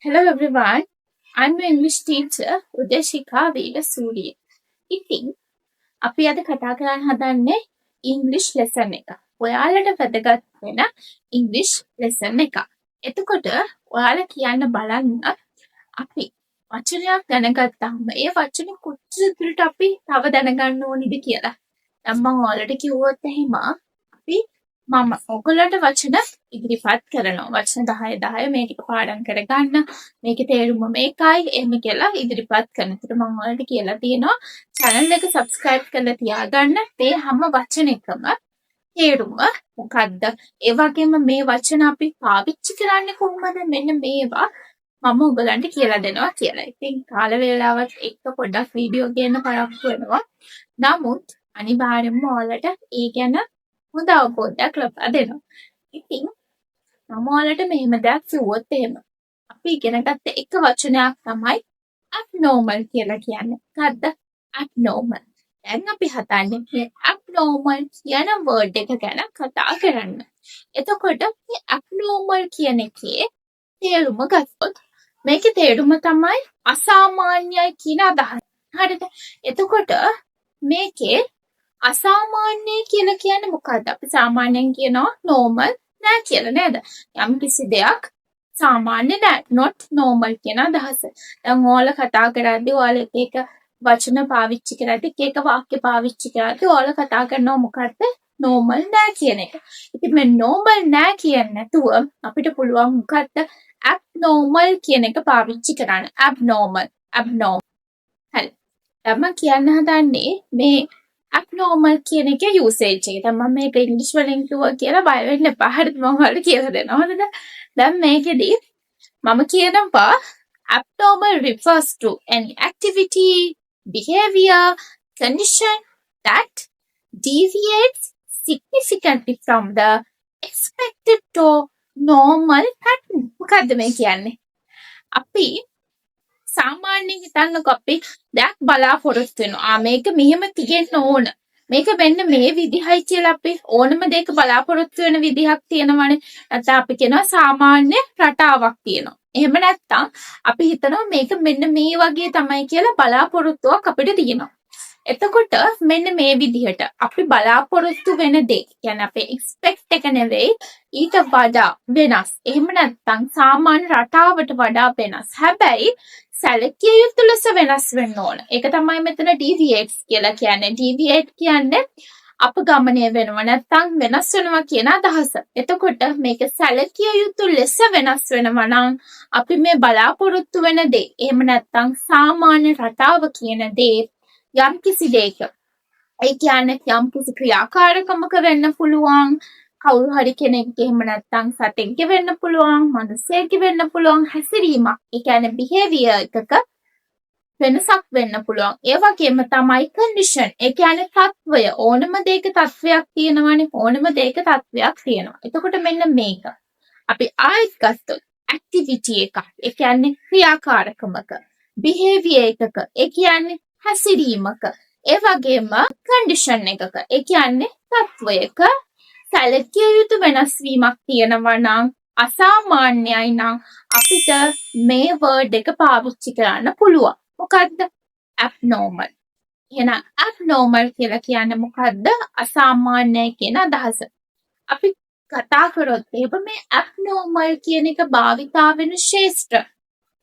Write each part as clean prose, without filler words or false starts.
Hello everyone, I'm your English teacher Udeshika Veerasuriya. ඉතින් අපි අද කතා කරන්න හදන්නේ English lesson එක. ඔයාලට වැදගත් වෙන English lesson එක. එතකොට ඔයාලා කියන්න බලන්න අපි වචනයක් දැනගත්තාම ඒ වචනේ කොච්චර දුරට අපි තව දැනගන්න ඕනිද කියලා. දැන් මම ඔයාලට කිව්වොත් එහෙම අපි මම ඔයගොල්ලන්ට වචන ඉදිරිපත් කරනවා. වචන 10 10 මේක පාඩම් කරගන්න. මේකේ තේරුම මේකයි එහෙම කියලා ඉදිරිපත් කරන. ඒකට මම ඔයාලට කියලා තියෙනවා channel එක subscribe කරලා තියාගන්න. මේ හැම වචනයකම තේරුම මොකද්ද? ඒ වගේම මේ වචන අපි පාවිච්චි කරන්නේ කොහොමද? මෙන්න මේවා මම ඔයගලන්ට කියලා දෙනවා කියලා. ඉතින් කාල වේලාවත් එක්ක පොඩ්ඩක් වීඩියෝ ගේන්න පරක්කු වෙනවා. නමුත් අනිවාර්යයෙන්ම ඔයාලට ඒ ගැන හොඳ අවබෝධයක් ලබා දෙනවා. ඉතින් මම ඔයාලට මෙහෙම දෙයක් කිව්වොත් එහෙම අපි ඉගෙන ගත්ත එක වචනයක් තමයි abnormal කියලා කියන්නේ. මොකද්ද? abnormal. දැන් අපි හදන්නේ මේ abnormal කියන word එක ගැන කතා කරන්න. එතකොට මේ abnormal කියන එකේ තේරුම ගත්තොත් මේකේ තේරුම තමයි අසාමාන්‍යයි කියන අදහස. හරිද? එතකොට මේකේ අසාමාන්‍ය කියලා කියන්නේ මොකද්ද? අපි සාමාන්‍යයෙන් කියනවා normal නෑ කියලා නේද? යම් කිසි දෙයක් සාමාන්‍ය නෑ, not normal කියන අදහස. දැන් ඔයාලා කතා කරද්දී ඔයාලා එක වචන පාවිච්චි කරද්දී එක වාක්‍ය පාවිච්චි කරද්දී ඔයාලා කතා කරනවා මොකද්ද? normal නෑ කියන එක. ඉතින් මේ normal නෑ කියන්නේ නැතුව අපිට පුළුවන් මොකද්ද? abnormal කියන එක පාවිච්චි කරන්න. abnormal. හරි. දැන් මම කියන්න හදන්නේ මේ abnormal කියන එකේ usage එක. දැන් මම මේක ඉංග්‍රීසි වලින් කිව්වා කියලා බය වෙන්න එපා. හරිද? මම ඔයාලට කියලා දෙනවා. හරිද? දැන් මේකෙදි මම කියනවා abnormal refers to any activity, behavior, condition that deviates significantly from the expected to normal pattern. මොකද්ද මේ කියන්නේ? අපි සාමාන්‍යයෙන් හිතන්නකො අපි දෙයක් බලාපොරොත්තු වෙනවා. මේක මෙහෙම තියෙන්න ඕන. මේක මෙන්න මේ විදිහයි කියලා අපි ඕනම දෙයක බලාපොරොත්තු වෙන විදිහක් තියෙනවනේ. නැත්නම් අපි කියනවා සාමාන්‍ය රටාවක් තියෙනවා. එහෙම නැත්නම් අපි හිතනවා මේක මෙන්න මේ වගේ තමයි කියලා බලාපොරොත්තුවක් අපිට තියෙනවා. එතකොට මෙන්න මේ විදිහට අපි බලාපොරොත්තු වෙන දේ කියන්නේ අපේ එක්ස්පෙක්ට් එක නෙවෙයි ඊට වඩා වෙනස්. එහෙම නැත්නම් සාමාන්‍ය රටාවට වඩා වෙනස්. හැබැයි සැලකිය යුතු ලෙස වෙනස් වෙන්න ඕන. ඒක තමයි මෙතන deviates කියලා කියන්නේ. deviate කියන්නේ අපගමනය වෙනවා නැත්නම් වෙනස් වෙනවා කියන අදහස. එතකොට මේක සැලකිය යුතු ලෙස වෙනස් වෙනවා නම් අපි මේ බලාපොරොත්තු වෙන දේ එහෙම නැත්නම් සාමාන්‍ය රටාව කියන දේ යම් කිසි දෙයක ඒ කියන්නේ යම් කිසි ක්‍රියාකාරකමක වෙන්න පුළුවන් කවුරු හරි කෙනෙක්ගේ එහෙම නැත්නම් සතෙක්ගේ වෙන්න පුළුවන් මිනිසෙක්ගේ වෙන්න පුළුවන් හැසිරීමක් ඒ කියන්නේ behavior එකක වෙනසක් වෙන්න පුළුවන් ඒ වගේම තමයි condition ඒ කියන්නේ තත්වය ඕනම දෙයක තත්වයක් තියෙනවානේ ඕනම දෙයක තත්වයක් තියෙනවා එතකොට මෙන්න මේක අපි ආයෙත් ගත්තොත් activity එකක් ඒ කියන්නේ ක්‍රියාකාරකමක behavior එකක ඒ කියන්නේ හැසිරීමක ඒ වගේම condition එකක ඒ කියන්නේ තත්වයක සැලකිය යුතු වෙනස් වීමක් තියෙනවා නම් අසාමාන්‍යයි නම් අපිට මේ word එක පාවිච්චි කරන්න පුළුවන්. මොකද්ද? abnormal. එහෙනම් abnormal කියලා කියන්නේ මොකද්ද? අසාමාන්‍යයි කියන අදහස. අපි කතා කරොත් මේ abnormal කියන එක භාවිතා වෙන ශේෂ්ත්‍ර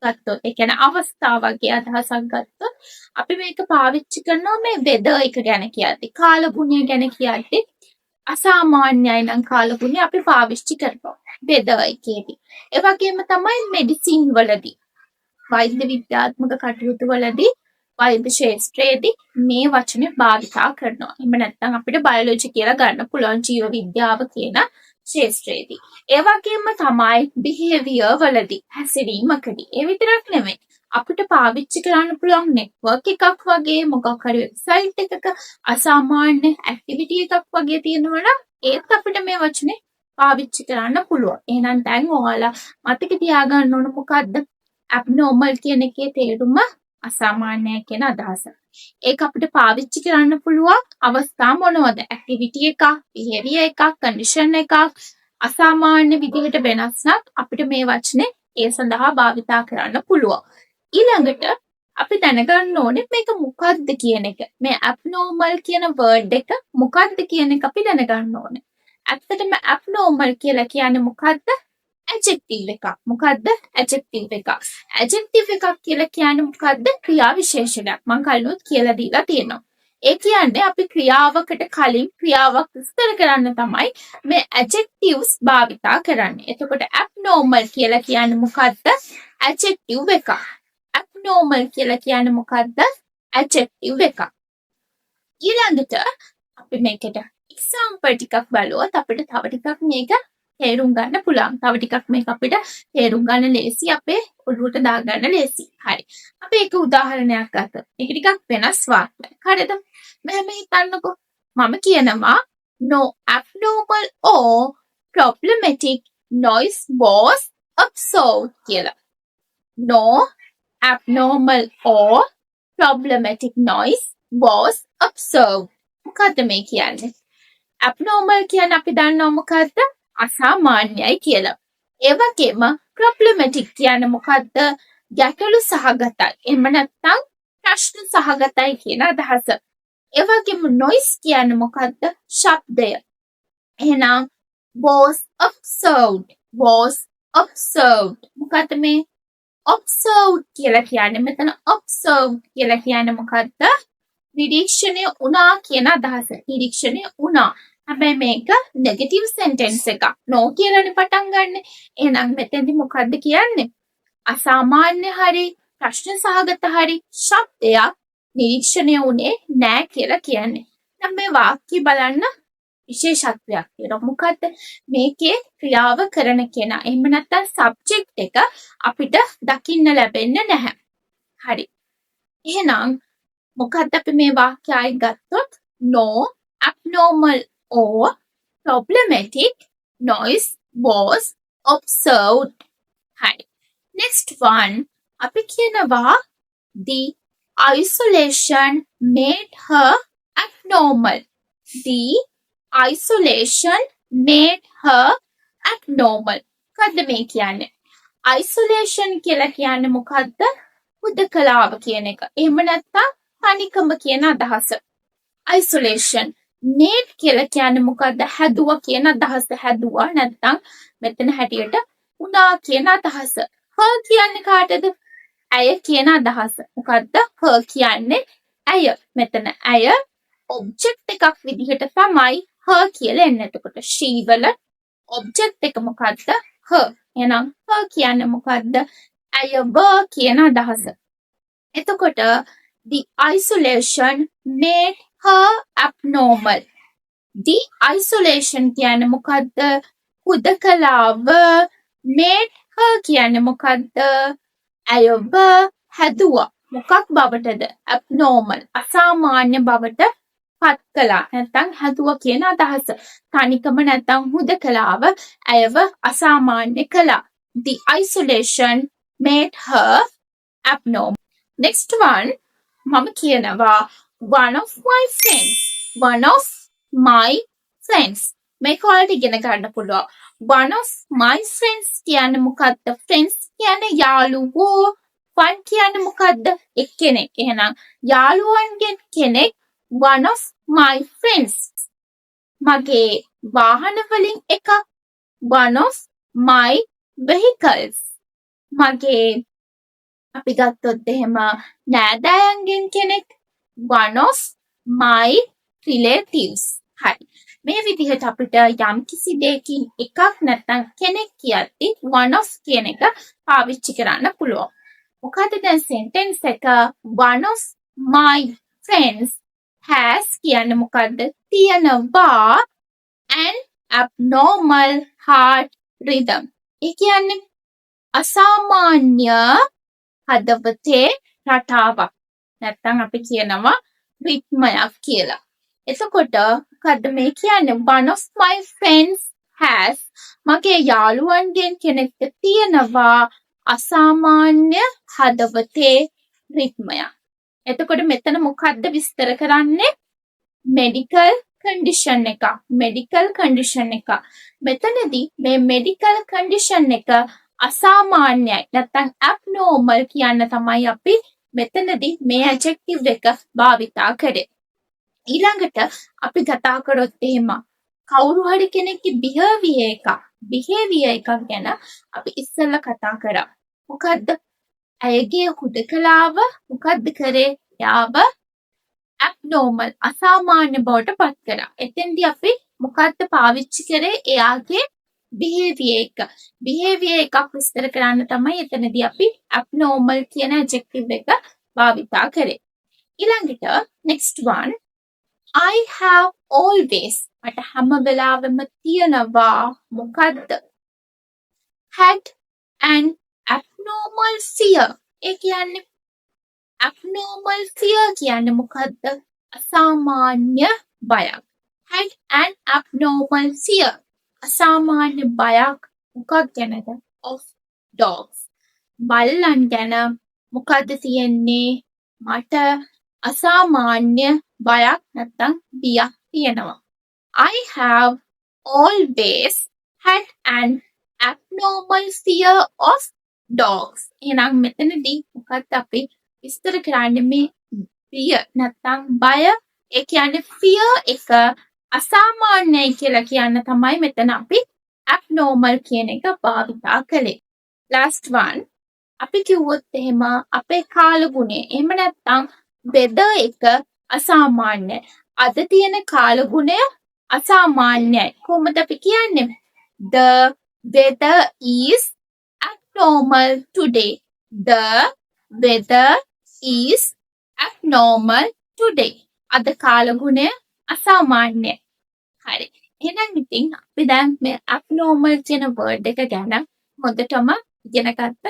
ගත්තොත් ඒ කියන්නේ අවස්ථාවගේ අදහසක් ගත්තොත් අපි මේක පාවිච්චි කරනවා මේ weather එක ගැන කියද්දි කාලගුණය ගැන කියද්දි අසාමාන්‍යයි නම් කාලගුණය අපි පාවිච්චි කරනවා weather එකේදී ඒ වගේම තමයි මෙඩිසින් වලදී වෛද්‍ය විද්‍යාත්මක කටයුතු වලදී වෛද්‍ය ශාස්ත්‍රයේදී මේ වචනේ භාවිතා කරනවා එහෙම නැත්නම් අපිට බයොලොජි කියලා ගන්න පුළුවන් ජීව විද්‍යාව කියන ශාස්ත්‍රයේදී ඒ වගේම තමයි behavior වලදී හැසිරීමකදී ඒ විතරක් නෙමෙයි අපිට පාවිච්චි කරන්න පුළුවන් network එකක් වගේ මොකක් හරි වෙබ්සයිට් එකක අසාමාන්‍ය ඇක්ටිවිටි එකක් වගේ තියෙනවා නම් ඒත් අපිට මේ වචනේ පාවිච්චි කරන්න පුළුවන්. එහෙනම් දැන් ඔයාලා මතක තියාගන්න ඕන මොකද්ද? abnormal කියන එකේ තේරුම අසාමාන්‍ය කියන අදහස. ඒක අපිට පාවිච්චි කරන්න පුළුවන් අවස්ථා මොනවද? ඇක්ටිවිටි එකක්, behavior එකක්, condition එකක් අසාමාන්‍ය විදිහට වෙනස් නම් අපිට මේ වචනේ ඒ සඳහා භාවිතා කරන්න පුළුවන්. ඊළඟට අපි දැනගන්න ඕනේ මේක මොකක්ද කියන එක. මේ abnormal කියන වර්ඩ් එක මොකක්ද කියන එක අපි දැනගන්න ඕනේ. ඇත්තටම abnormal කියලා කියන්නේ මොකක්ද? adjective එකක්. මොකක්ද? adjective එකක්. adjective එකක් කියලා කියන්නේ මොකක්ද? ක්‍රියා විශේෂණයක්. මම කලිනුත් කියලා දීලා තියෙනවා. ඒ කියන්නේ අපි ක්‍රියාවකට කලින් ක්‍රියාවක් විස්තර කරන්න තමයි මේ adjectives භාවිතා කරන්නේ. එතකොට abnormal කියලා කියන්නේ මොකක්ද? adjective එකක්. abnormal කියලා කියන්නේ මොකක්ද? adjective එකක්. ඊළඟට අපි මේකට example ටිකක් බලුවොත් අපිට තව ටිකක් මේක තේරුම් ගන්න පුළුවන්. තව ටිකක් මේක අපිට තේරුම් ගන්න ලේසි, අපේ ඔළුවට දාගන්න ලේසි. හරි. අපි එක උදාහරණයක් ගත්තොත්. මේක ටිකක් වෙනස් වාක්‍යයක්. හරිද? මෙහෙම හිතන්නකෝ. මම කියනවා no abnormal or problematic noise was observed කියලා. No abnormal or problematic noise was observed. මොකද්ද මේ කියන්නේ? abnormal කියන්නේ අපි දන්නවා මොකද්ද? අසාමාන්‍යයි කියලා. ඒ වගේම problematic කියන්නේ මොකද්ද? ගැටලු සහගතයි. එහෙම නැත්නම් ප්‍රශ්න සහගතයි කියන අදහස. ඒ වගේම noise කියන්නේ මොකද්ද? ශබ්දය. එහෙනම් was observed. මොකද්ද මේ? observed කියලා කියන්නේ මෙතන observed කියලා කියන්නේ මොකද්ද? නිරීක්ෂණය වුණා කියන අදහස. නිරීක්ෂණය වුණා. හැබැයි මේක නෙගටිව් සෙන්ටෙන්ස් එකක්. no කියලානේ පටන් ගන්න. එහෙනම් මෙතෙන්දි මොකද්ද කියන්නේ? අසාමාන්‍ය හරි ප්‍රශ්න සහගත හරි ශබ්දයක් නිරීක්ෂණය වුණේ නෑ කියලා කියන්නේ. දැන් මේ වාක්‍ය බලන්න විශේෂත්වයක් තියෙනවා. මොකද්ද? මේකේ ක්‍රියාව කරන කෙනා. එහෙම නැත්නම් සබ්ජෙක්ට් එක අපිට දකින්න ලැබෙන්නේ නැහැ. හරි. එහෙනම් මොකද්ද අපි මේ වාක්‍යය ගත්තොත් no abnormal or problematic noise was observed. හරි. Next one අපි කියනවා the isolation made her abnormal. The isolation made her abnormal. මොකද්ද මේ කියන්නේ? isolation කියලා කියන්නේ මොකද්ද? හුදකලාව කියන එක. එහෙම නැත්නම් තනිකම කියන අදහස. isolation made කියලා කියන්නේ මොකද්ද? හැදුවා කියන අදහස. හැදුවා නැත්නම් මෙතන හැටියට උනා කියන අදහස. her කියන්නේ කාටද? ඇය කියන අදහස. මොකද්ද? her කියන්නේ ඇය. මෙතන ඇය ඔබ්ජෙක්ට් එකක් විදිහට තමයි her කියලා එන්නේ. එතකොට she වල ඔබ්ජෙක්ට් එක මොකද්ද? her. එහෙනම් her කියන්නේ මොකද්ද? ඇයව කියන අදහස. එතකොට the isolation made her abnormal. The isolation කියන්නේ මොකද්ද? හුදකලාව. made her කියන්නේ මොකද්ද? ඇයව හැදුවා. මොකක් බවටද? abnormal. අසාමාන්‍ය බවට පත් කළා. නැත්නම් හැදුවා කියන අදහස. තනිකම නැත්නම් හුදකලාව ඇයව අසාමාන්‍ය කළා. The isolation made her abnormal. Next one මම කියනවා one of my friends. One of my friends. මේක ඔයාලට ඉගෙන ගන්න පුළුවන්. One of my friends කියන්නේ මොකක්ද? friends කියන්නේ යාළුවෝ. one කියන්නේ මොකක්ද? එක්කෙනෙක්. එහෙනම් යාළුවන්ගෙන් කෙනෙක් one of my friends. මගේ වාහන වලින් එකක්. one of my vehicles. මගේ අපි ගත්තොත් එහෙම නෑදෑයන්ගෙන් කෙනෙක් one of my relatives. හරි. මේ විදිහට අපිට යම් කිසි දෙයකින් එකක් නැත්නම් කෙනෙක් කියද්දි one of කියන එක පාවිච්චි කරන්න පුළුවන්. මොකද දැන් sentence එක one of my friends has කියන්නේ මොකද්ද? තියනවා an abnormal heart rhythm. ඒ කියන්නේ අසාමාන්‍ය හදවතේ රටාවක්. නැත්නම් අපි කියනවා රිද්මයක් කියලා. එතකොට මොකද්ද මේ කියන්නේ? one of my friends has මගේ යාළුවන්ගෙන් කෙනෙක්ට තියෙනවා අසාමාන්‍ය හදවතේ රිද්මයක්. එතකොට මෙතන මොකද්ද විස්තර කරන්නේ? medical condition එක. medical condition එක. මෙතනදී මේ medical condition එක අසාමාන්‍යයි නැත්නම් abnormal කියන්න තමයි අපි මෙතනදී මේ adjective එක භාවිතා කරේ. ඊළඟට අපි කතා කරොත් එහෙම කවුරු හරි කෙනෙක්ගේ behavior එකක් ගැන අපි ඉස්සෙල්ලා කතා කරා. මොකද්ද? ඇයගේ හුදකලාව මොකද්ද කරේ? යාව abnormal අසාමාන්‍ය බවට පත් කරා. එතෙන්දී අපි මොකද්ද පාවිච්චි කරේ? එයාගේ behavior එකක් විස්තර කරන්න තමයි එතනදී අපි abnormal කියන adjective එක භාවිතා කරේ. ඊළඟට next one I have always මට හැම වෙලාවෙම තියනවා මොකද්ද? had an abnormal fear. ඒ කියන්නේ abnormal fear කියන්නේ මොකද්ද? අසාමාන්‍ය බයක්. had an abnormal fear. අසාමාන්‍ය බයක් මොකක් ගැනද? of dogs. බල්ලන් ගැන මොකද්ද තියෙන්නේ? මට අසාමාන්‍ය බයක් නැත්නම් බියක් තියෙනවා. I have always had an abnormal fear of dogs. එහෙනම් මෙතනදී මොකක්ද අපි විස්තර කරන්නේ මේ බිය නැත්නම් බය ඒ කියන්නේ fear එක අසාමාන්‍යයි කියලා කියන්න තමයි මෙතන අපි abnormal කියන එක භාවිතා කළේ. last one අපි කිව්වොත් එහෙම අපේ කාලගුණය එහෙම නැත්නම් weather එක අසාමාන්‍යයි. අද තියෙන කාලගුණය අසාමාන්‍යයි. කොහොමද අපි කියන්නේ? The weather is abnormal today. The weather is abnormal today. අද කාලගුණය අසාමාන්‍යයි. හරි. එහෙනම් ඉතින් අපි දැන් මේ abnormal කියන word එක ගැන හොඳටම ඉගෙන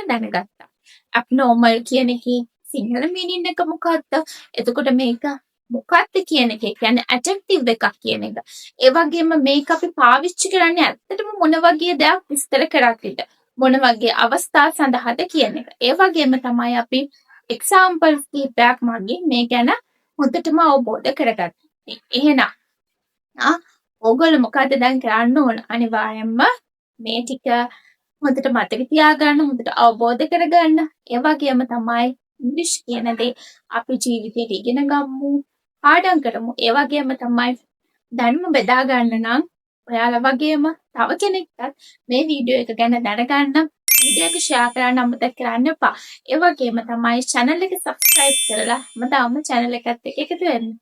දැනගත්තා. abnormal කියන එකේ සිංහල meaning එක මොකක්ද? එතකොට මේක මොකක්ද කියන එක කියන්නේ adjective එකක් කියන එක. ඒ වගේම මේක අපි පාවිච්චි කරන්නේ ඇත්තටම මොන වගේ දෙයක් විස්තර කරන්නද? මොන වගේ අවස්ථා සඳහාද කියන එක. ඒ වගේම තමයි අපි examples කීපයක් මගින් මේ ගැන හොඳටම අවබෝධ කරගත්තේ. එහෙනම් ඕගොල්ලෝ මොකද්ද දැන් කරන්න ඕන? අනිවාර්යයෙන්ම මේ ටික හොඳට මතක තියාගන්න, හොඳට අවබෝධ කරගන්න. ඒ වගේම තමයි ඉංග්‍රීසි කියන දේ අපි ජීවිතේට ඉගෙන ගමු, පාඩම් කරමු. ඒ වගේම තමයි දැනුම බෙදා ගන්න නම් ඔයාලා වගේම තව කෙනෙක්ටත් මේ වීඩියෝ එක ගැන දැනගන්න වීඩියෝ එක ෂෙයා කරන්න අමතක කරන්න එපා. ඒ වගේම තමයි channel එක subscribe කරලා මම channel එකත් එක්ක එකතු වෙන්න.